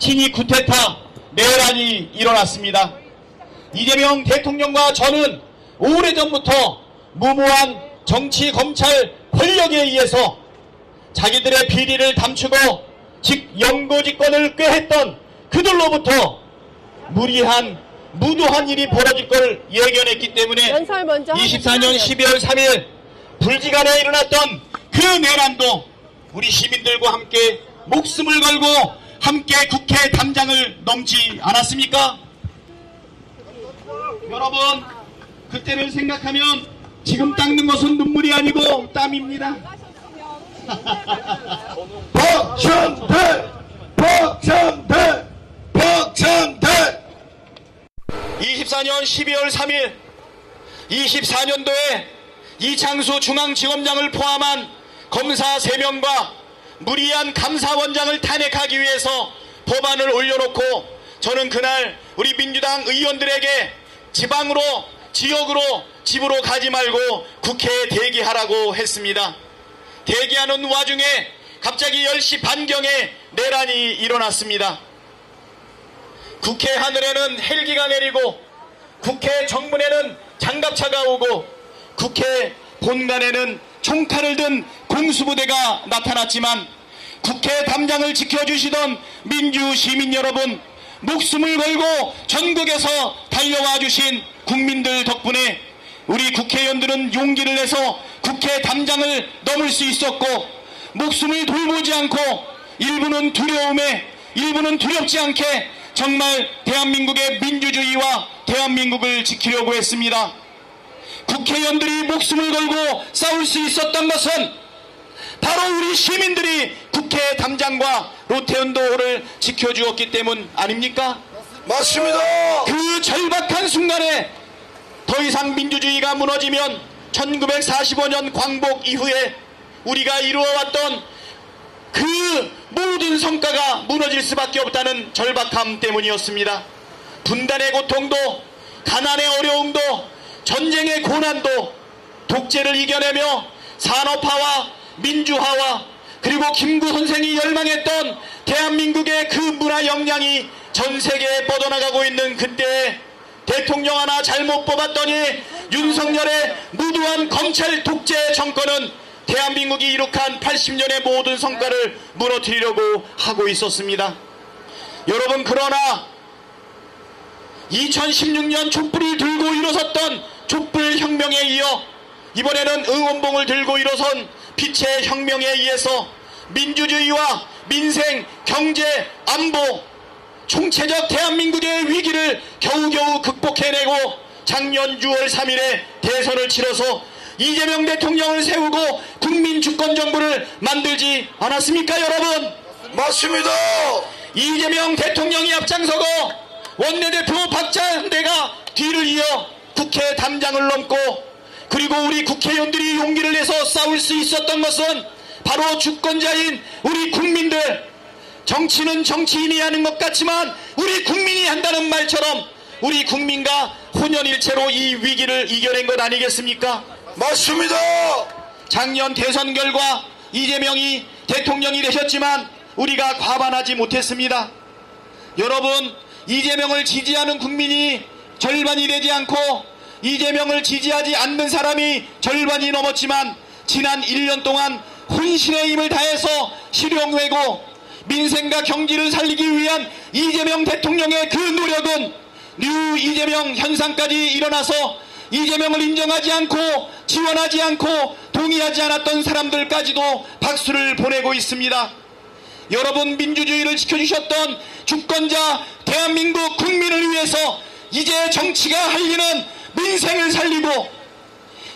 친이 쿠데타 내란이 일어났습니다. 이재명 대통령과 저는 오래전부터 무모한 정치 검찰 권력에 의해서 자기들의 비리를 감추고 즉 영고직권을 꾀했던 그들로부터 무도한 일이 벌어질 걸 예견했기 때문에 24년 12월 3일 불기간에 일어났던 그 내란도 우리 시민들과 함께 목숨을 걸고 함께 국회 담장을 넘지 않았습니까? 여러분, 그때를 생각하면 지금 닦는 것은 눈물이 아니고 땀입니다. 박창대! 박창대! 박창대! 24년 12월 3일 24년도에 이창수 중앙지검장을 포함한 검사 3명과 무리한 감사원장을 탄핵하기 위해서 법안을 올려놓고 저는 그날 우리 민주당 의원들에게 지방으로 지역으로 집으로 가지 말고 국회에 대기하라고 했습니다. 대기하는 와중에 갑자기 10시 반경에 내란이 일어났습니다. 국회 하늘에는 헬기가 내리고 국회 정문에는 장갑차가 오고 국회 본관에는 총칼을 든 공수부대가 나타났지만 국회 담장을 지켜주시던 민주 시민 여러분, 목숨을 걸고 전국에서 달려와 주신 국민들 덕분에 우리 국회의원들은 용기를 내서 국회 담장을 넘을 수 있었고 목숨을 돌보지 않고 일부는 두려움에 일부는 두렵지 않게 정말 대한민국의 민주주의와 대한민국을 지키려고 했습니다. 국회의원들이 목숨을 걸고 싸울 수 있었던 것은 바로 우리 시민들이 국회 담장과 로테온도를 지켜주었기 때문 아닙니까? 맞습니다. 그 절박한 순간에 더 이상 민주주의가 무너지면 1945년 광복 이후에 우리가 이루어왔던 그 모든 성과가 무너질 수밖에 없다는 절박함 때문이었습니다. 분단의 고통도, 가난의 어려움도, 전쟁의 고난도, 독재를 이겨내며 산업화와 민주화와 그리고 김구 선생이 열망했던 대한민국의 그 문화 역량이 전 세계에 뻗어나가고 있는 그때에 대통령 하나 잘못 뽑았더니 윤석열의 무도한 검찰 독재 정권은 대한민국이 이룩한 80년의 모든 성과를 무너뜨리려고 하고 있었습니다. 여러분, 그러나 2016년 촛불을 들고 일어섰던 촛불혁명에 이어 이번에는 응원봉을 들고 일어선 빛의 혁명에 의해서 민주주의와 민생, 경제, 안보, 총체적 대한민국의 위기를 겨우겨우 극복해내고 작년 6월 3일에 대선을 치러서 이재명 대통령을 세우고 국민주권정부를 만들지 않았습니까, 여러분? 맞습니다. 이재명 대통령이 앞장서고 원내대표 박찬대가 뒤를 이어 국회 담장을 넘고 그리고 우리 국회의원들이 용기를 내서 싸울 수 있었던 것은 바로 주권자인 우리 국민들, 정치는 정치인이 하는 것 같지만 우리 국민이 한다는 말처럼 우리 국민과 혼연일체로 이 위기를 이겨낸 것 아니겠습니까? 맞습니다. 작년 대선 결과 이재명이 대통령이 되셨지만 우리가 과반하지 못했습니다. 여러분, 이재명을 지지하는 국민이 절반이 되지 않고 이재명을 지지하지 않는 사람이 절반이 넘었지만 지난 1년 동안 혼신의 힘을 다해서 실용외고 민생과 경기를 살리기 위한 이재명 대통령의 그 노력은 뉴 이재명 현상까지 일어나서 이재명을 인정하지 않고 지원하지 않고 동의하지 않았던 사람들까지도 박수를 보내고 있습니다. 여러분, 민주주의를 지켜주셨던 주권자 대한민국 국민을 위해서 이제 정치가 할 일은 민생을 살리고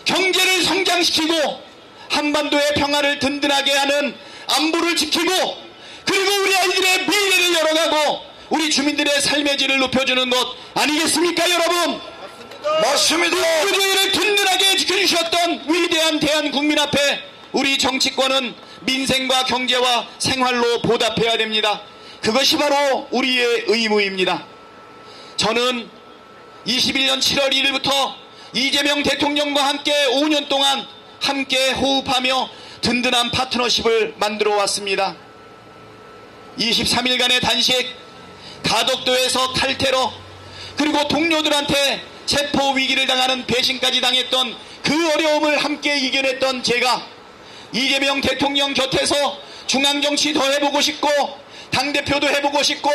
경제를 성장시키고 한반도의 평화를 든든하게 하는 안보를 지키고 그리고 우리 아이들의 미래를 열어가고 우리 주민들의 삶의 질을 높여주는 것 아니겠습니까, 여러분? 맞습니다. 민주주의를 든든하게 지켜주셨던 위대한 대한국민 앞에 우리 정치권은 민생과 경제와 생활로 보답해야 됩니다. 그것이 바로 우리의 의무입니다. 저는 21년 7월 1일부터 이재명 대통령과 함께 5년 동안 함께 호흡하며 든든한 파트너십을 만들어 왔습니다. 23일간의 단식, 가덕도에서 칼테러, 그리고 동료들한테 체포 위기를 당하는 배신까지 당했던 그 어려움을 함께 이겨냈던 제가 이재명 대통령 곁에서 중앙정치 더 해보고 싶고 당대표도 해보고 싶고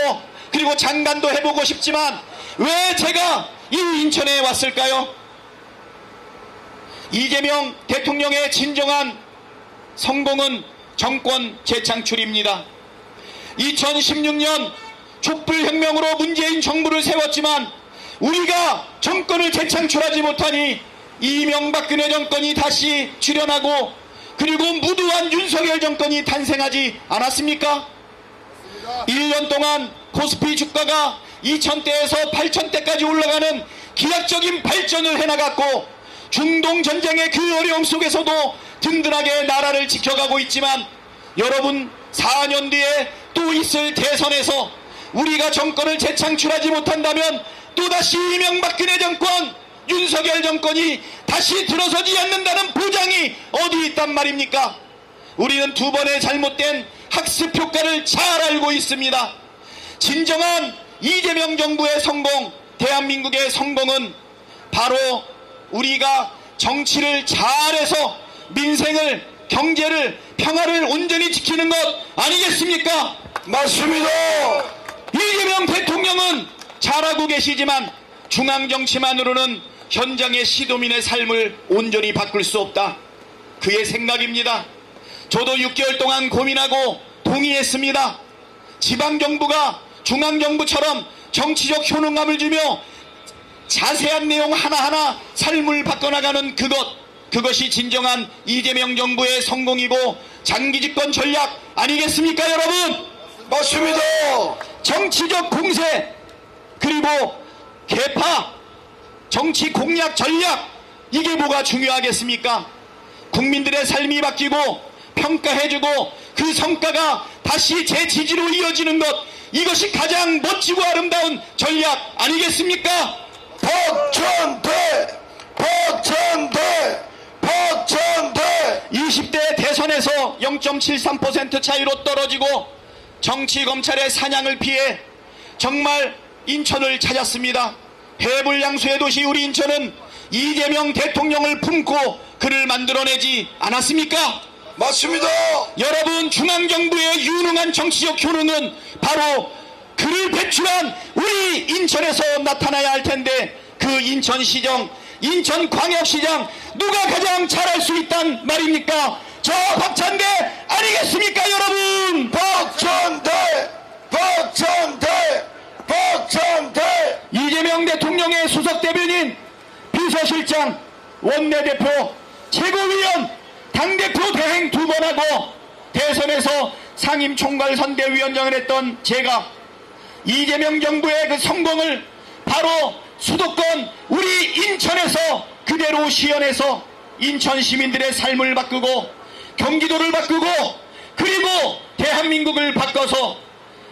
그리고 장관도 해보고 싶지만 왜 제가 이 인천에 왔을까요? 이재명 대통령의 진정한 성공은 정권 재창출입니다. 2016년 촛불혁명으로 문재인 정부를 세웠지만 우리가 정권을 재창출하지 못하니 이명박근혜 정권이 다시 출현하고 그리고 무도한 윤석열 정권이 탄생하지 않았습니까? 1년 동안 코스피 주가가 2,000대에서 8,000대까지 올라가는 기하적인 발전을 해나갔고 중동 전쟁의 그 어려움 속에서도 든든하게 나라를 지켜가고 있지만 여러분 4년 뒤에 또 있을 대선에서 우리가 정권을 재창출하지 못한다면 또다시 이명박근혜 정권, 윤석열 정권이 다시 들어서지 않는다는 보장이 어디 있단 말입니까? 우리는 두 번의 잘못된 학습 효과를 잘 알고 있습니다. 진정한 이재명 정부의 성공, 대한민국의 성공은 바로 우리가 정치를 잘해서 민생을, 경제를, 평화를 온전히 지키는 것 아니겠습니까? 맞습니다. 이재명 대통령은 잘하고 계시지만 중앙정치만으로는 현장의 시도민의 삶을 온전히 바꿀 수 없다. 그의 생각입니다. 저도 6개월 동안 고민하고 동의했습니다. 지방정부가 중앙정부처럼 정치적 효능감을 주며 자세한 내용 하나하나 삶을 바꿔나가는 그것이 진정한 이재명 정부의 성공이고 장기집권 전략 아니겠습니까, 여러분? 맞습니다. 정치적 공세 그리고 개파 정치 공약 전략 이게 뭐가 중요하겠습니까? 국민들의 삶이 바뀌고 평가해주고 그 성과가 다시 제 지지로 이어지는 것 이것이 가장 멋지고 아름다운 전략 아니겠습니까? 박찬대 20대 대선에서 0.73% 차이로 떨어지고 정치검찰의 사냥을 피해 정말 인천을 찾았습니다. 해불양수의 도시 우리 인천은 이재명 대통령을 품고 그를 만들어내지 않았습니까? 맞습니다. 여러분 중앙정부의 유능한 정치적 효능은 바로 그를 배출한 우리 인천에서 나타나야 할 텐데 그 인천시정, 인천광역시장 누가 가장 잘할 수 있단 말입니까? 저 박찬대 아니겠습니까 여러분? 박찬대 이재명 대통령의 수석대변인, 비서실장, 원내대표, 최고위원, 당대표 대행 2번 하고 대선에서 상임총괄선대위원장을 했던 제가 이재명 정부의 그 성공을 바로 수도권 우리 인천에서 그대로 시연해서 인천 시민들의 삶을 바꾸고 경기도를 바꾸고 그리고 대한민국을 바꿔서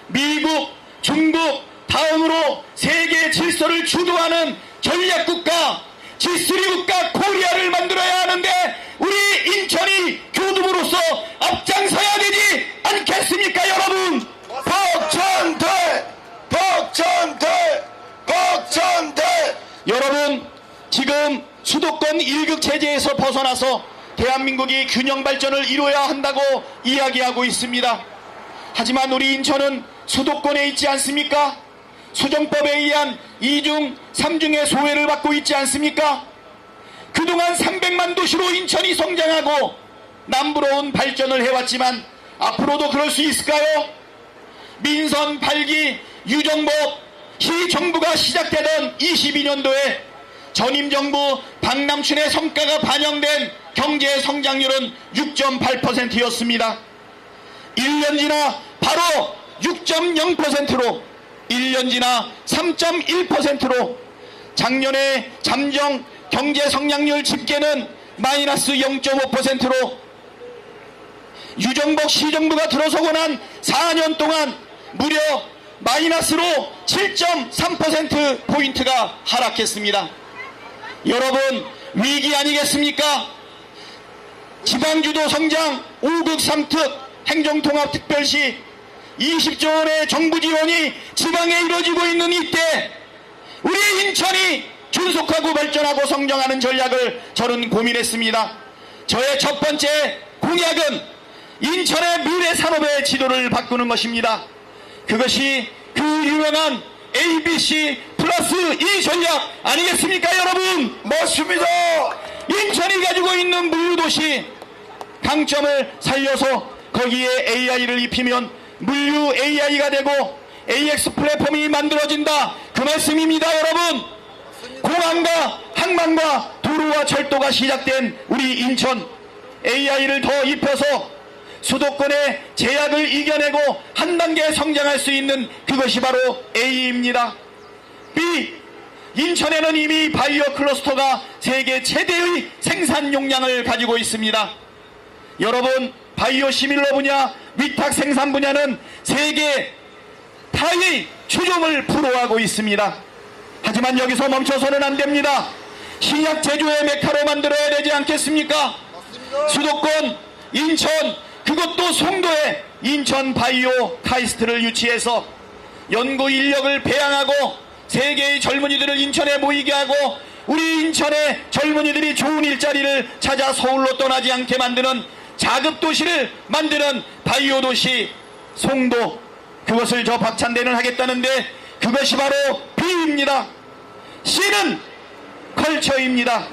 미국, 중국 다음으로 세계 질서를 주도하는 전략국가 G3국가 코리아를 만들어야 하는데 우리 인천이 교두보로서 앞장서야 되지 않겠습니까 여러분? 박찬대 여러분 지금 수도권 1극 체제에서 벗어나서 대한민국이 균형 발전을 이루어야 한다고 이야기하고 있습니다. 하지만 우리 인천은 수도권에 있지 않습니까? 수정법에 의한 2중, 3중의 소외를 받고 있지 않습니까? 그동안 300만 도시로 인천이 성장하고 남부러운 발전을 해왔지만 앞으로도 그럴 수 있을까요? 민선 8기 유정법 시정부가 시작되던 22년도에 전임정부 박남춘의 성과가 반영된 경제 성장률은 6.8%였습니다. 1년 지나 바로 6.0%로 1년 지나 3.1%로 작년에 잠정 경제 성장률 집계는 마이너스 0.5%로 유정복 시정부가 들어서고 난 4년 동안 무려 마이너스로 7.3%포인트가 하락했습니다. 여러분 위기 아니겠습니까? 지방주도 성장 5극 3특 행정통합특별시 20조 원의 정부 지원이 지방에 이루어지고 있는 이때 우리 인천이 존속하고 발전하고 성장하는 전략을 저는 고민했습니다. 저의 첫 번째 공약은 인천의 미래 산업의 지도를 바꾸는 것입니다. 그것이 그 유명한 ABC 플러스 E 전략 아니겠습니까, 여러분? 맞습니다. 인천이 가지고 있는 물류도시 강점을 살려서 거기에 AI를 입히면 물류 AI가 되고 AX 플랫폼이 만들어진다, 그 말씀입니다. 여러분, 공항과 항만과 도로와 철도가 시작된 우리 인천, AI를 더 입혀서 수도권의 제약을 이겨내고 한 단계 성장할 수 있는 그것이 바로 A입니다. B, 인천에는 이미 바이오 클러스터가 세계 최대의 생산 용량을 가지고 있습니다. 여러분, 바이오 시밀러 분야, 위탁 생산 분야는 세계 타의 추종을 불허하고 있습니다. 하지만 여기서 멈춰서는 안 됩니다. 신약 제조의 메카로 만들어야 되지 않겠습니까? 수도권, 인천, 그것도 송도에 인천 바이오 카이스트를 유치해서 연구 인력을 배양하고 세계의 젊은이들을 인천에 모이게 하고 우리 인천의 젊은이들이 좋은 일자리를 찾아 서울로 떠나지 않게 만드는 자급도시를 만드는 바이오 도시 송도, 그것을 저 박찬대는 하겠다는데 그것이 바로 B입니다. C는 컬처입니다.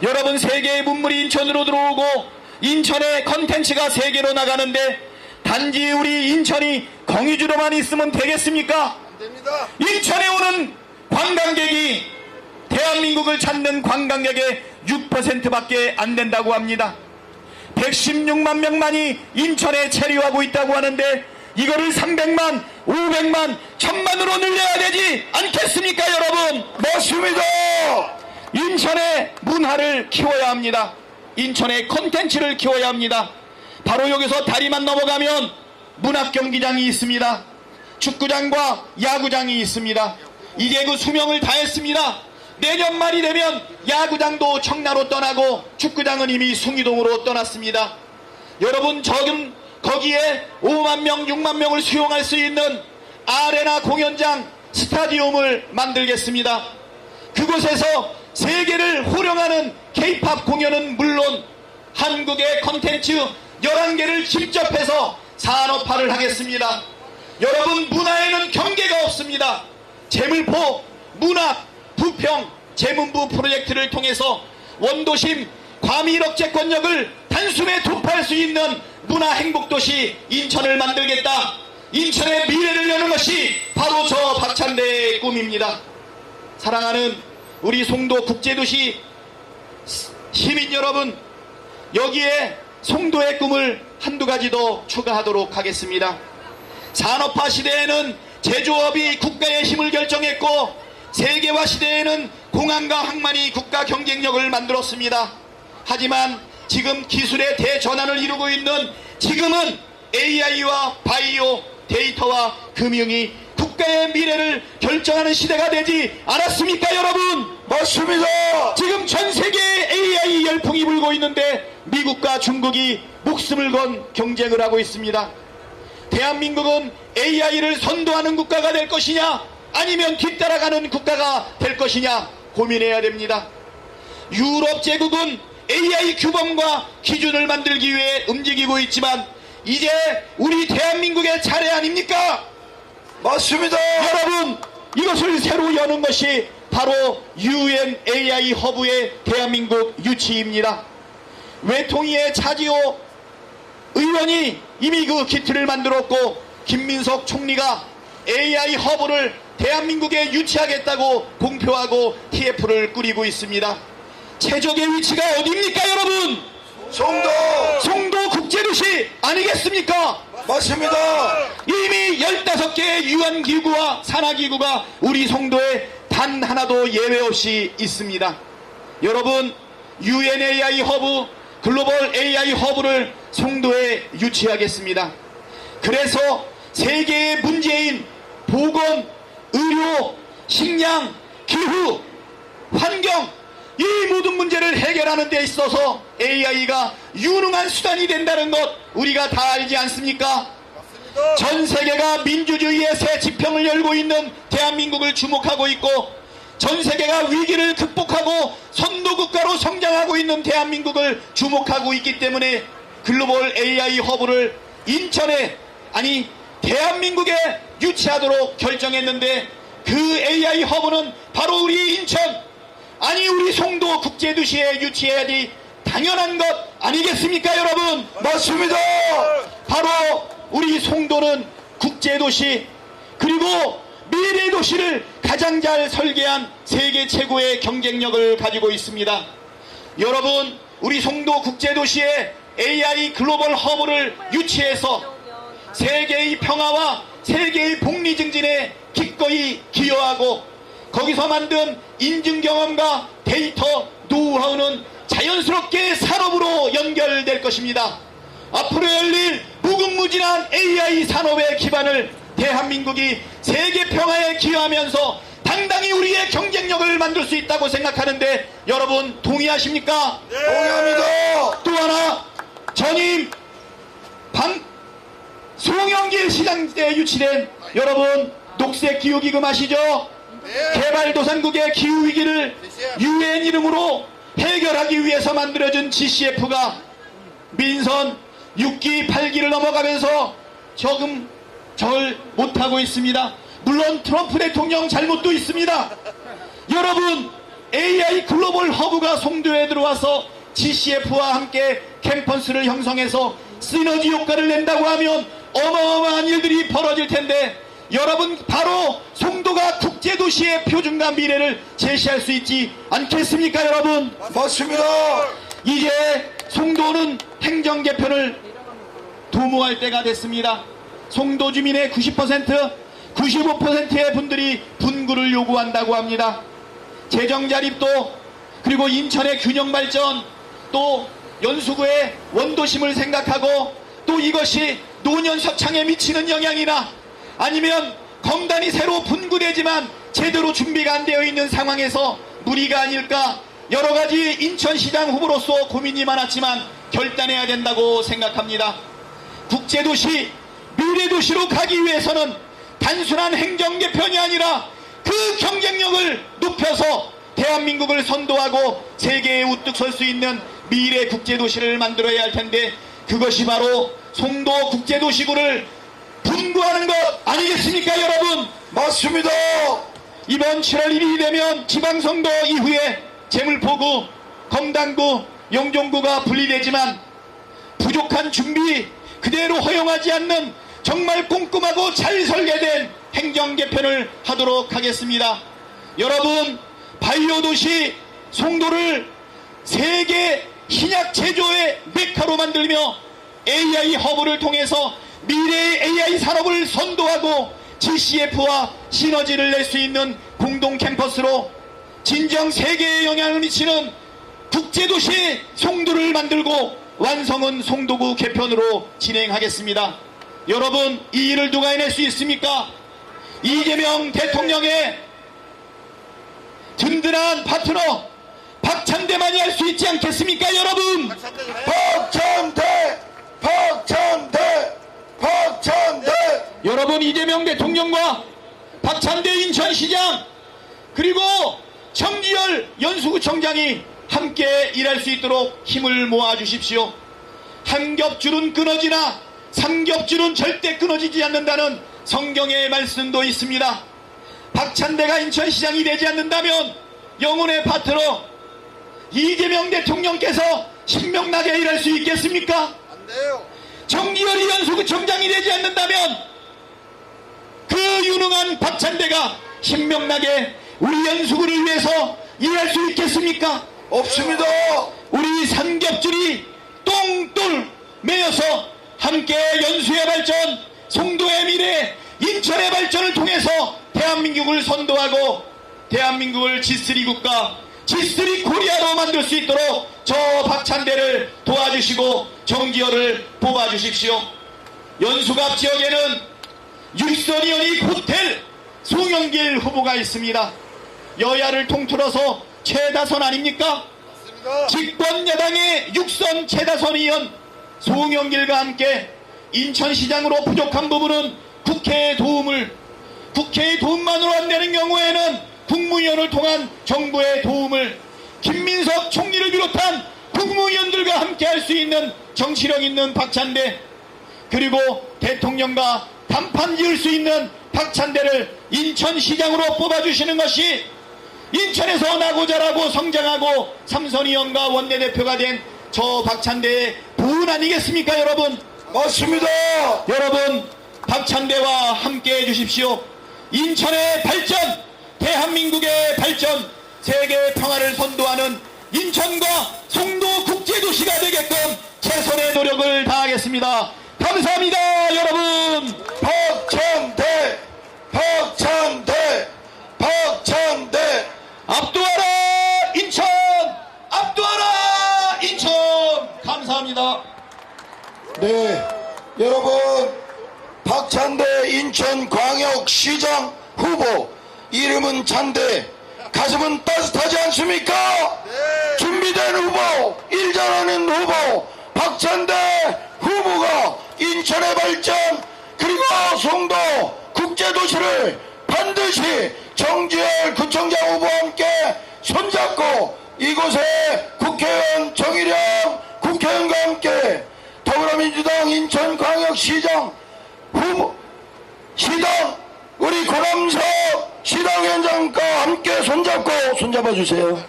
여러분, 세계의 문물이 인천으로 들어오고 인천의 컨텐츠가 세계로 나가는데 단지 우리 인천이 거위주로만 있으면 되겠습니까? 안 됩니다. 인천에 오는 관광객이 대한민국을 찾는 관광객의 6%밖에 안 된다고 합니다. 116만 명만이 인천에 체류하고 있다고 하는데 이거를 300만, 500만, 1000만으로 늘려야 되지 않겠습니까, 여러분? 맞습니다. 인천의 문화를 키워야 합니다. 인천의 콘텐츠를 키워야 합니다. 바로 여기서 다리만 넘어가면 문학경기장이 있습니다. 축구장과 야구장이 있습니다. 이제 그 수명을 다했습니다. 내년 말이 되면 야구장도 청라로 떠나고 축구장은 이미 숭이동으로 떠났습니다. 여러분, 저는 거기에 5만 명, 6만 명을 수용할 수 있는 아레나 공연장, 스타디움을 만들겠습니다. 그곳에서 세계를 호령하는 K-팝 공연은 물론 한국의 컨텐츠 11개를 직접 해서 산업화를 하겠습니다. 여러분, 문화에는 경계가 없습니다. 재물포, 문학, 부평, 재문부 프로젝트를 통해서 원도심, 과밀억제권력을 단숨에 돌파할 수 있는 문화행복도시 인천을 만들겠다. 인천의 미래를 여는 것이 바로 저 박찬대의 꿈입니다. 사랑하는 우리 송도 국제도시 시민 여러분, 여기에 송도의 꿈을 한두 가지 더 추가하도록 하겠습니다. 산업화 시대에는 제조업이 국가의 힘을 결정했고 세계화 시대에는 공항과 항만이 국가 경쟁력을 만들었습니다. 하지만 지금 기술의 대전환을 이루고 있는 지금은 AI와 바이오, 데이터와 금융이 국가의 미래를 결정하는 시대가 되지 않았습니까, 여러분? 맞습니다. 지금 전 세계에 AI 열풍이 불고 있는데 미국과 중국이 목숨을 건 경쟁을 하고 있습니다. 대한민국은 AI를 선도하는 국가가 될 것이냐 아니면 뒤따라가는 국가가 될 것이냐 고민해야 됩니다. 유럽 제국은 AI 규범과 기준을 만들기 위해 움직이고 있지만 이제 우리 대한민국의 차례 아닙니까? 맞습니다. 여러분, 이것을 새로 여는 것이 바로 UN AI 허브의 대한민국 유치입니다. 외통위의 차지호 의원이 이미 그 기틀을 만들었고 김민석 총리가 AI 허브를 대한민국에 유치하겠다고 공표하고 TF를 꾸리고 있습니다. 최적의 위치가 어디입니까, 여러분? 송도 국제도시 아니겠습니까? 맞습니다. 이미 15개의 유한기구와 산하기구가 우리 송도에 단 하나도 예외 없이 있습니다. 여러분, UN AI 허브, 글로벌 AI 허브를 송도에 유치하겠습니다. 그래서 세계의 문제인 보건, 의료, 식량, 기후, 환경, 이 모든 문제를 해결하는 데 있어서 AI가 유능한 수단이 된다는 것 우리가 다 알지 않습니까? 전 세계가 민주주의의 새 지평을 열고 있는 대한민국을 주목하고 있고, 전 세계가 위기를 극복하고 선도국가로 성장하고 있는 대한민국을 주목하고 있기 때문에 글로벌 AI 허브를 인천에, 아니 대한민국에 유치하도록 결정했는데, 그 AI 허브는 바로 우리 인천, 아니 우리 송도 국제도시에 유치해야지 당연한 것 아니겠습니까 여러분? 맞습니다. 바로 우리 송도는 국제도시, 그리고 미래도시를 가장 잘 설계한 세계 최고의 경쟁력을 가지고 있습니다. 여러분, 우리 송도 국제도시에 AI 글로벌 허브를 유치해서 세계의 평화와 세계의 복리 증진에 기꺼이 기여하고, 거기서 만든 인증 경험과 데이터, 노하우는 자연스럽게 산업으로 연결될 것입니다. 앞으로 열릴 무궁무진한 AI 산업의 기반을 대한민국이 세계 평화에 기여하면서 당당히 우리의 경쟁력을 만들 수 있다고 생각하는데, 여러분 동의하십니까? 동의합니다. 또 하나, 전임 송영길 시장 때 유치된, 여러분 녹색 기후기금 아시죠? 개발도상국의 기후위기를 UN 이름으로 해결하기 위해서 만들어진 GCF가 민선 6기 8기를 넘어가면서 조금 절 못하고 있습니다. 물론 트럼프 대통령 잘못도 있습니다. 여러분, AI 글로벌 허브가 송도에 들어와서 GCF와 함께 캠퍼스를 형성해서 시너지 효과를 낸다고 하면 어마어마한 일들이 벌어질 텐데, 여러분 바로 송도가 국제도시의 표준과 미래를 제시할 수 있지 않겠습니까 여러분? 맞습니다. 이제 송도는 행정 개편을 도모할 때가 됐습니다. 송도 주민의 90%, 95%의 분들이 분구를 요구한다고 합니다. 재정 자립도, 그리고 인천의 균형 발전, 또 연수구의 원도심을 생각하고, 또 이것이 노년 서창에 미치는 영향이나, 아니면 검단이 새로 분구되지만 제대로 준비가 안 되어 있는 상황에서 무리가 아닐까, 여러 가지 인천시장 후보로서 고민이 많았지만 결단해야 된다고 생각합니다. 국제도시, 미래도시로 가기 위해서는 단순한 행정 개편이 아니라 그 경쟁력을 높여서 대한민국을 선도하고 세계에 우뚝 설 수 있는 미래 국제도시를 만들어야 할 텐데, 그것이 바로 송도 국제도시구를 분구하는 것 아니겠습니까 여러분? 맞습니다. 이번 7월 1일이 되면 지방선거 이후에 제물포구, 검단구, 영종구가 분리되지만 부족한 준비 그대로 허용하지 않는 정말 꼼꼼하고 잘 설계된 행정 개편을 하도록 하겠습니다. 여러분, 바이오 도시 송도를 세계 신약 제조의 메카로 만들며 AI 허브를 통해서 미래의 AI 산업을 선도하고 GCF와 시너지를 낼 수 있는 공동 캠퍼스로 진정 세계에 영향을 미치는 국제도시 송도를 만들고 완성은 송도구 개편으로 진행하겠습니다. 여러분, 이 일을 누가 해낼 수 있습니까? 이재명 대통령의 든든한 파트너 박찬대만이 할 수 있지 않겠습니까 여러분? 박찬대. 여러분, 이재명 대통령과 박찬대 인천시장, 그리고 정지열 연수구청장이 함께 일할 수 있도록 힘을 모아 주십시오. 한 겹줄은 끊어지나 삼겹줄은 절대 끊어지지 않는다는 성경의 말씀도 있습니다. 박찬대가 인천시장이 되지 않는다면 영혼의 파트너 이재명 대통령께서 신명나게 일할 수 있겠습니까? 안 돼요. 정지열이 연수구청장이 되지 않는다면 그 유능한 박찬대가 신명나게 우리 연수구를 위해서 일할 수 있겠습니까? 없습니다. 우리 삼겹줄이 똥돌 매여서 함께 연수의 발전, 송도의 미래, 인천의 발전을 통해서 대한민국을 선도하고 대한민국을 G3 국가, G3 코리아로 만들 수 있도록 저 박찬대를 도와주시고 정지열을 뽑아주십시오. 연수갑 지역에는 육선이연이 호텔 송영길 후보가 있습니다. 여야를 통틀어서 최다선 아닙니까? 맞습니다. 집권 여당의 육선 최다선 의원 송영길과 함께 인천시장으로 부족한 부분은 국회의 도움만으로 안 되는 경우에는 국무위원을 통한 정부의 도움을 김민석 총리를 비롯한 국무위원들과 함께 할 수 있는 정치력 있는 박찬대, 그리고 대통령과 단판 지을 수 있는 박찬대를 인천시장으로 뽑아주시는 것이 인천에서 나고 자라고 성장하고 삼선의원과 원내대표가 된 저 박찬대의 보은 아니겠습니까, 여러분? 맞습니다. 여러분, 박찬대와 함께 해주십시오. 인천의 발전, 대한민국의 발전, 세계 평화를 선도하는 인천과 송도 국제도시가 되게끔 최선의 노력을 다하겠습니다. 감사합니다, 여러분. 박찬대, 박찬대, 박찬대. 압도하라 인천, 압도하라 인천. 감사합니다. 네, 여러분, 박찬대 인천광역시장 후보, 이름은 찬대, 가슴은 따뜻하지 않습니까? 준비된 후보, 일 잘하는 후보 박찬대 후보가 인천의 발전 그리고 송도 국제도시를 반드시 정지열 구청장 후보와 함께 손잡고 이곳에 국회의원 정일영 국회의원과 함께 더불어민주당 인천광역시장 후보 시당 우리 고남석 시당위원장과 함께 손잡아 주세요.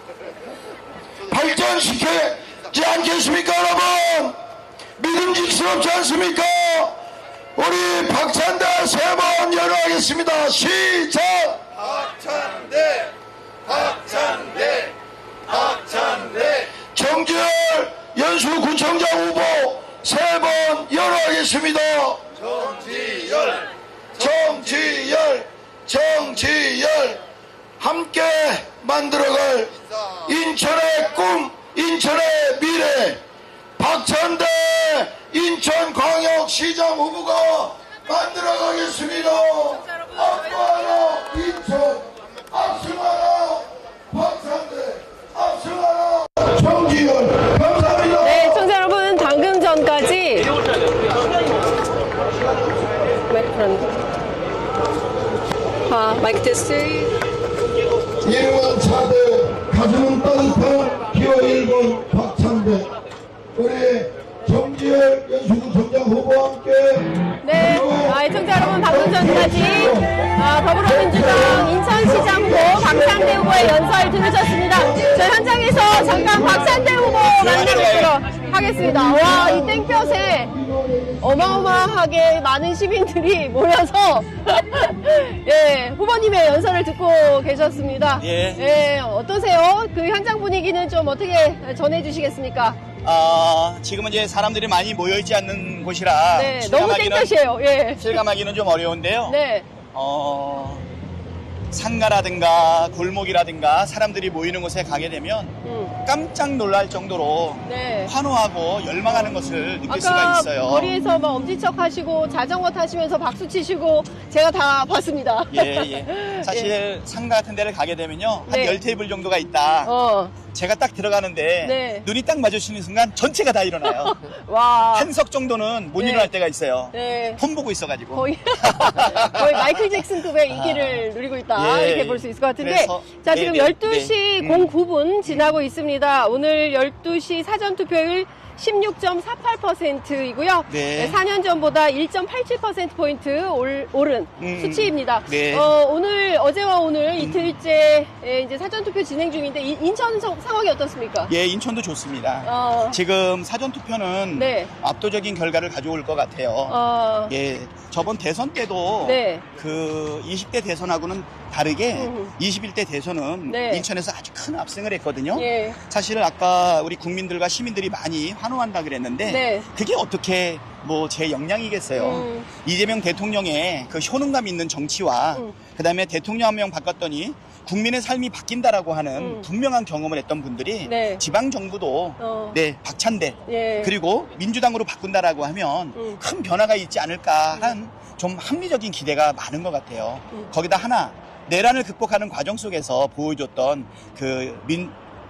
발전시키지 않겠습니까, 여러분? 믿음직스럽지 않습니까? 우리 박찬대 세 번 연호하겠습니다. 시작! 박찬대, 박찬대, 박찬대. 정지열 연수구청장 후보 세 번 연호하겠습니다. 정지열, 정지열, 정지열, 함께 만들어갈 인천의 꿈, 인천의 미래, 박찬대 인천광역시장 후보가 만들어가겠습니다. 압도하라 인천, 압승하라 박찬대, 압승하라 정지열. 감사합니다. 네, 시청자 여러분, 방금 전까지 마이크 테스트. 이름은 차대, 가슴은 따뜻한 기호 1번 박찬대, 우리 정지열 연수구청장 후보와 함께 네, 시청자 여러분, 방금 전까지 더불어민주당 인천시장 후보 박찬대 후보의 연설 들으셨습니다. 저희 현장에서 잠깐 박찬대 후보 만나뵙도록 하겠습니다. 와, 이 땡볕에 어마어마하게 많은 시민들이 모여서 예, 후보님의 연설을 듣고 계셨습니다. 예. 어떠세요? 그 현장 분위기는 좀 어떻게 전해주시겠습니까? 지금은 이제 사람들이 많이 모여있지 않는 곳이라 네, 너무 땡볕이에요. 예. 실감하기는 좀 어려운데요. 네. 상가라든가 골목이라든가 사람들이 모이는 곳에 가게 되면 깜짝 놀랄 정도로 네. 환호하고 열망하는 것을 느낄 아까 수가 있어요. 거리에서 막 엄지척 하시고 자전거 타시면서 박수 치시고 제가 다 봤습니다. 예. 사실 상가 같은 데를 가게 되면요. 한 네. 10테이블 정도가 있다. 제가 딱 들어가는데 네. 눈이 딱 마주치는 순간 전체가 다 일어나요. 와. 한 석 정도는 못 네. 일어날 때가 있어요. 네. 폰 보고 있어가지고. 거의 마이클 잭슨급의 인기를 누리고 있다. 예. 이렇게 볼 수 있을 것 같은데. 그래서, 자, 지금 네. 12시 09분 지나고 있습니다. 오늘 12시 사전투표율 16.48%이고요. 네. 4년 전보다 1.87%포인트 오른 수치입니다. 네. 오늘, 어제와 오늘 이틀째 이제 사전투표 진행 중인데, 인천 상황이 어떻습니까? 예, 인천도 좋습니다. 지금 사전투표는 네. 압도적인 결과를 가져올 것 같아요. 예, 저번 대선 때도 네. 그 20대 대선하고는 다르게 21대 대선은 네. 인천에서 아주 큰 압승을 했거든요. 예. 사실 아까 우리 국민들과 시민들이 많이 환호한다 그랬는데 네. 그게 어떻게 뭐 제 역량이겠어요. 이재명 대통령의 그 효능감 있는 정치와 그다음에 대통령 한 명 바꿨더니 국민의 삶이 바뀐다라고 하는 분명한 경험을 했던 분들이 네. 지방 정부도 네, 박찬대 예. 그리고 민주당으로 바꾼다라고 하면 큰 변화가 있지 않을까 한 좀 합리적인 기대가 많은 것 같아요. 거기다 하나 내란을 극복하는 과정 속에서 보여줬던 그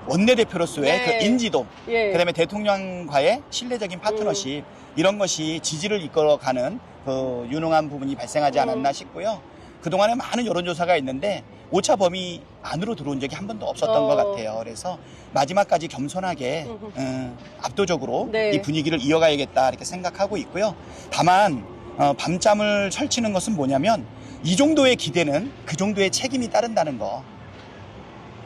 원내대표로서의 네. 그 인지도, 예. 그다음에 대통령과의 신뢰적인 파트너십 이런 것이 지지를 이끌어가는 그 유능한 부분이 발생하지 않았나 싶고요. 그동안에 많은 여론조사가 있는데 오차 범위 안으로 들어온 적이 한 번도 없었던 것 같아요. 그래서 마지막까지 겸손하게 압도적으로 네. 이 분위기를 이어가야겠다 이렇게 생각하고 있고요. 다만 밤잠을 설치는 것은 뭐냐면 이 정도의 기대는 그 정도의 책임이 따른다는 거.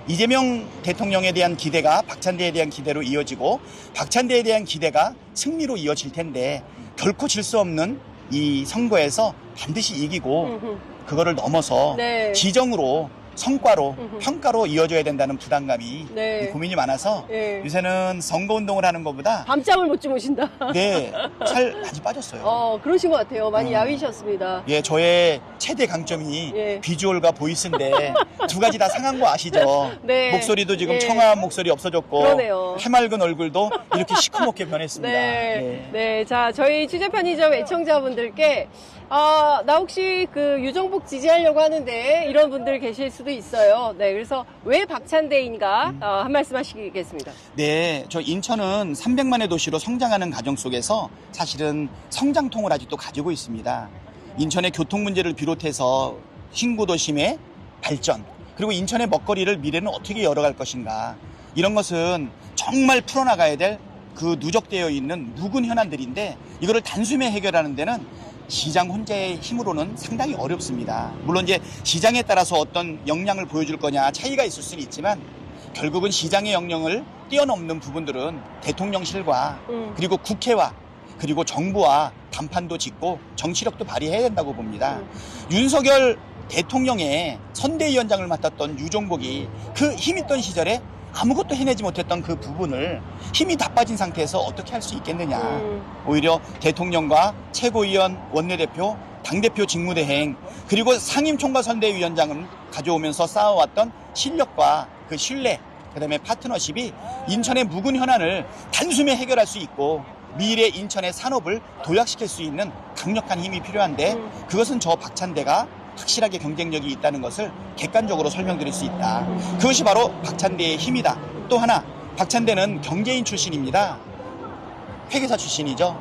이재명 대통령에 대한 기대가 박찬대에 대한 기대로 이어지고 박찬대에 대한 기대가 승리로 이어질 텐데 결코 질 수 없는 이 선거에서 반드시 이기고 그거를 넘어서 네. 지정으로 성과로 평가로 이어져야 된다는 부담감이 네. 고민이 많아서 예. 요새는 선거운동을 하는 것보다 밤잠을 못 주무신다. 네, 살 많이 빠졌어요. 그러신 것 같아요. 많이 야위셨습니다. 예, 저의 최대 강점이 예. 비주얼과 보이스인데 두 가지 다 상한 거 아시죠? 네. 목소리도 지금 예. 청아한 목소리 없어졌고 그러네요. 해맑은 얼굴도 이렇게 시커멓게 변했습니다. 네. 예. 네. 자, 저희 취재 편의점 애청자분들께 나 혹시 그 유정복 지지하려고 하는데 이런 분들 계실 수도 있어요. 네. 그래서 왜 박찬대인가 한 말씀 하시겠습니다. 네, 저 인천은 300만의 도시로 성장하는 과정 속에서 사실은 성장통을 아직도 가지고 있습니다. 인천의 교통 문제를 비롯해서 신구도심의 발전, 그리고 인천의 먹거리를 미래는 어떻게 열어갈 것인가, 이런 것은 정말 풀어나가야 될 그 누적되어 있는 묵은 현안들인데 이거를 단숨에 해결하는 데는 시장 혼자의 힘으로는 상당히 어렵습니다. 물론 이제 시장에 따라서 어떤 역량을 보여줄 거냐 차이가 있을 수는 있지만 결국은 시장의 역량을 뛰어넘는 부분들은 대통령실과 그리고 국회와 그리고 정부와 담판도 짓고 정치력도 발휘해야 된다고 봅니다. 윤석열 대통령의 선대위원장을 맡았던 유정복이 그 힘있던 시절에 아무것도 해내지 못했던 그 부분을 힘이 다 빠진 상태에서 어떻게 할 수 있겠느냐. 오히려 대통령과 최고위원, 원내대표, 당대표 직무대행, 그리고 상임총괄선대위원장을 가져오면서 쌓아왔던 실력과 그 신뢰, 그 다음에 파트너십이 인천의 묵은 현안을 단숨에 해결할 수 있고 미래 인천의 산업을 도약시킬 수 있는 강력한 힘이 필요한데 그것은 저 박찬대가 확실하게 경쟁력이 있다는 것을 객관적으로 설명드릴 수 있다. 그것이 바로 박찬대의 힘이다. 또 하나, 박찬대는 경제인 출신입니다. 회계사 출신이죠.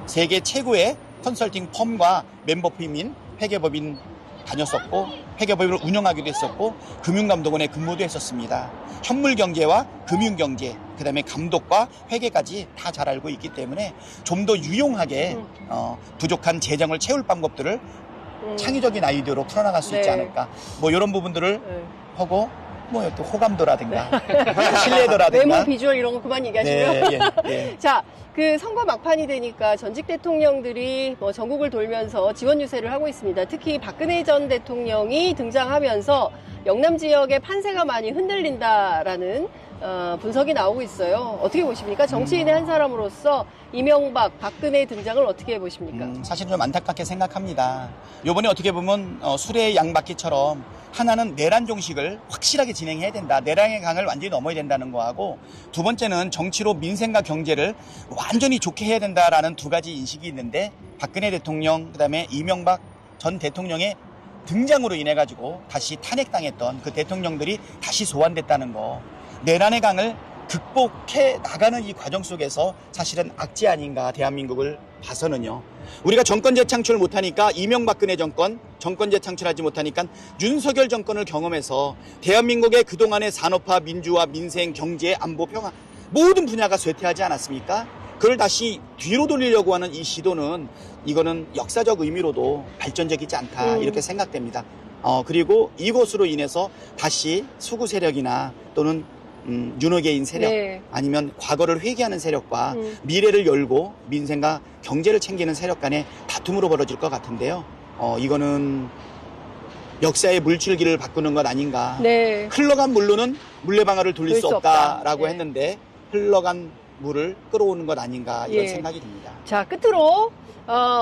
세계 최고의 컨설팅 펌과 멤버팀인 회계법인 다녔었고 회계법인을 운영하기도 했었고 금융감독원에 근무도 했었습니다. 현물경제와 금융경제, 그 다음에 감독과 회계까지 다 잘 알고 있기 때문에 좀 더 유용하게 부족한 재정을 채울 방법들을 창의적인 아이디어로 풀어나갈 수 있지 네. 않을까. 뭐 이런 부분들을 네. 하고 뭐 또 호감도라든가 신뢰도라든가 외모 비주얼 이런 거 그만 얘기하시고요. 네, 예. 자, 그 선거 막판이 되니까 전직 대통령들이 뭐 전국을 돌면서 지원 유세를 하고 있습니다. 특히 박근혜 전 대통령이 등장하면서 영남 지역의 판세가 많이 흔들린다라는 분석이 나오고 있어요. 어떻게 보십니까? 정치인의 한 사람으로서 이명박, 박근혜 등장을 어떻게 보십니까? 사실 좀 안타깝게 생각합니다. 요번에 어떻게 보면 수레의 양바퀴처럼 하나는 내란 종식을 확실하게 진행해야 된다. 내란의 강을 완전히 넘어야 된다는 거하고 두 번째는 정치로 민생과 경제를 완전히 좋게 해야 된다라는 두 가지 인식이 있는데 박근혜 대통령 그다음에 이명박 전 대통령의 등장으로 인해 가지고 다시 탄핵당했던 그 대통령들이 다시 소환됐다는 거. 내란의 강을 극복해 나가는 이 과정 속에서 사실은 악재 아닌가 대한민국을 봐서는요. 우리가 정권 재창출 못하니까 이명박근혜 정권 재창출하지 못하니까 윤석열 정권을 경험해서 대한민국의 그동안의 산업화, 민주화, 민생, 경제, 안보, 평화 모든 분야가 쇠퇴하지 않았습니까? 그걸 다시 뒤로 돌리려고 하는 이 시도는 이거는 역사적 의미로도 발전적이지 않다 이렇게 생각됩니다. 그리고 이것으로 인해서 다시 수구 세력이나 또는 윤호개인 세력 네. 아니면 과거를 회귀하는 세력과 미래를 열고 민생과 경제를 챙기는 세력 간의 다툼으로 벌어질 것 같은데요. 이거는 역사의 물줄기를 바꾸는 것 아닌가. 네. 흘러간 물로는 물레방아를 돌릴 수 없다라고 네. 했는데 흘러간 물을 끌어오는 것 아닌가 이런 예. 생각이 듭니다. 자, 끝으로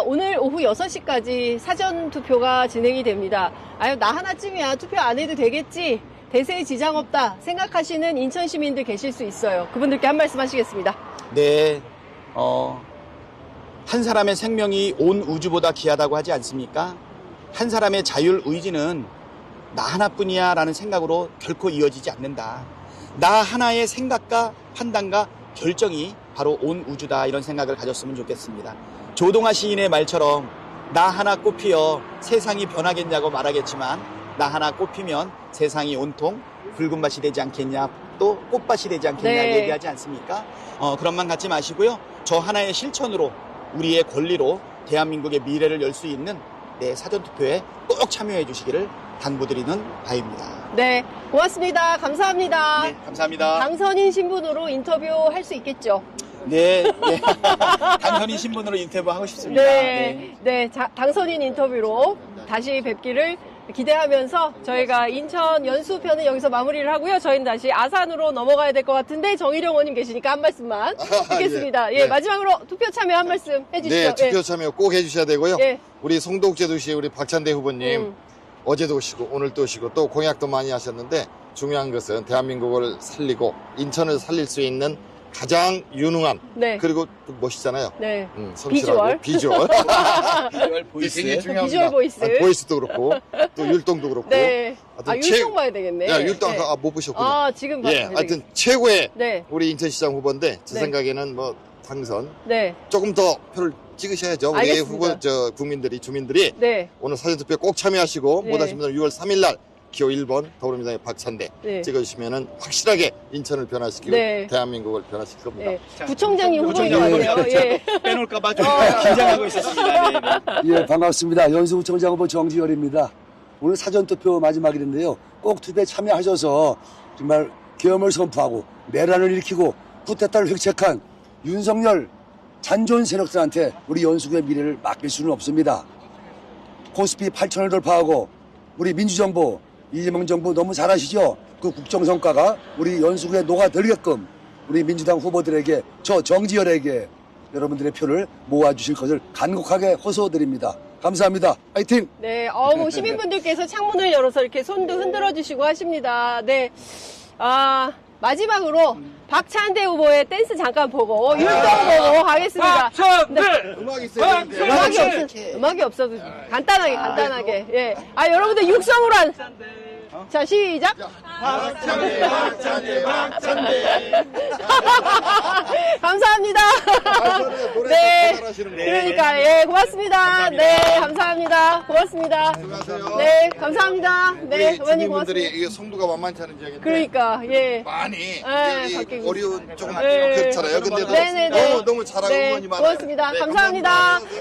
오늘 오후 6시까지 사전 투표가 진행이 됩니다. 아유, 나 하나쯤이야. 투표 안 해도 되겠지. 대세에 지장 없다 생각하시는 인천 시민들 계실 수 있어요. 그분들께 한 말씀 하시겠습니다. 네, 한 사람의 생명이 온 우주보다 귀하다고 하지 않습니까? 한 사람의 자율 의지는 나 하나뿐이야 라는 생각으로 결코 이어지지 않는다. 나 하나의 생각과 판단과 결정이 바로 온 우주다, 이런 생각을 가졌으면 좋겠습니다. 조동아 시인의 말처럼 나 하나 꽃피어 세상이 변하겠냐고 말하겠지만 나 하나 꽃피면 세상이 온통 붉은 밭이 되지 않겠냐, 또 꽃밭이 되지 않겠냐 네. 얘기하지 않습니까? 그런 만 갖지 마시고요. 저 하나의 실천으로, 우리의 권리로 대한민국의 미래를 열 수 있는 사전투표에 꼭 참여해 주시기를 당부드리는 바입니다. 네, 고맙습니다. 감사합니다. 네, 감사합니다. 당선인 신분으로 인터뷰할 수 있겠죠? 네, 네. 당선인 신분으로 인터뷰하고 싶습니다. 당선인 인터뷰로 다시 뵙기를 기대하면서 저희가 인천 연수편은 여기서 마무리를 하고요. 저희는 다시 아산으로 넘어가야 될 것 같은데 정일영 의원님 계시니까 한 말씀만 듣겠습니다. 예. 네. 마지막으로 투표 참여 한 말씀 해주시죠. 네, 투표 참여 꼭 해주셔야 되고요. 예. 우리 송도국제도시 우리 박찬대 후보님 어제도 오시고 오늘도 오시고 또 공약도 많이 하셨는데 중요한 것은 대한민국을 살리고 인천을 살릴 수 있는 가장 유능한 네. 그리고 또 멋있잖아요. 네. 성실하고 비주얼. 비주얼 보이스. 굉장히 중요합니다. 비주얼 보이스. 보이스도 그렇고 또 율동도 그렇고. 네. 하여튼 율동 봐야 되겠네. 야, 율동 네. 못 보셨군요. 지금 봐야 예, 되겠네. 하여튼 최고의 네. 우리 인천시장 후보인데 제 네. 생각에는 뭐 당선 네. 조금 더 표를 찍으셔야죠. 우리 알겠습니다. 후보 주민들이 네. 오늘 사전투표 꼭 참여하시고 네. 못하신 분들은 6월 3일 날 기호 1번 더불어민주당의 박찬대 네. 찍어주시면은 확실하게 인천을 변화시키고 네. 대한민국을 변화시킬 겁니다. 네. 부총장님 후보인 것 부총장님 같아요. 예. 빼놓을까봐 좀 긴장하고 있었습니다. 네, 네. 예, 반갑습니다. 연수구청장 후보 정지열입니다. 오늘 사전투표 마지막일인데요. 꼭 투표에 참여하셔서 정말 계엄을 선포하고 내란을 일으키고 쿠데타를 획책한 윤석열 잔존 세력들한테 우리 연수구의 미래를 맡길 수는 없습니다. 코스피 8천을 돌파하고 우리 민주정부, 이재명 정부 너무 잘하시죠? 그 국정성과가 우리 연수구에 녹아들게끔 우리 민주당 후보들에게, 저 정지열에게 여러분들의 표를 모아주실 것을 간곡하게 호소드립니다. 감사합니다. 화이팅! 네, 시민분들께서 창문을 열어서 이렇게 손도 흔들어 주시고 하십니다. 네. 마지막으로 박찬대 후보의 댄스 잠깐 보고 율동 보고 가겠습니다. 네. 음악이 있어요. 음악이 없어도 간단하게. 예. 여러분들 육성으로 자, 시작. 박찬대. 감사합니다. 노래 네. 잘하시는 분. 그러니까, 예, 고맙습니다. 네, 감사합니다. 고맙습니다. 수고하세요. 네, 감사합니다. 네, 우리 의원님 주민분들이 고맙습니다. 이게 성도가 만만치 않은 지역인데 그러니까, 예. 많이 바뀌고 어려운 조금 네. 그렇잖아요. 근데도 네네네. 너무 잘하고 네, 의원님 많아요. 고맙습니다. 네, 감사합니다.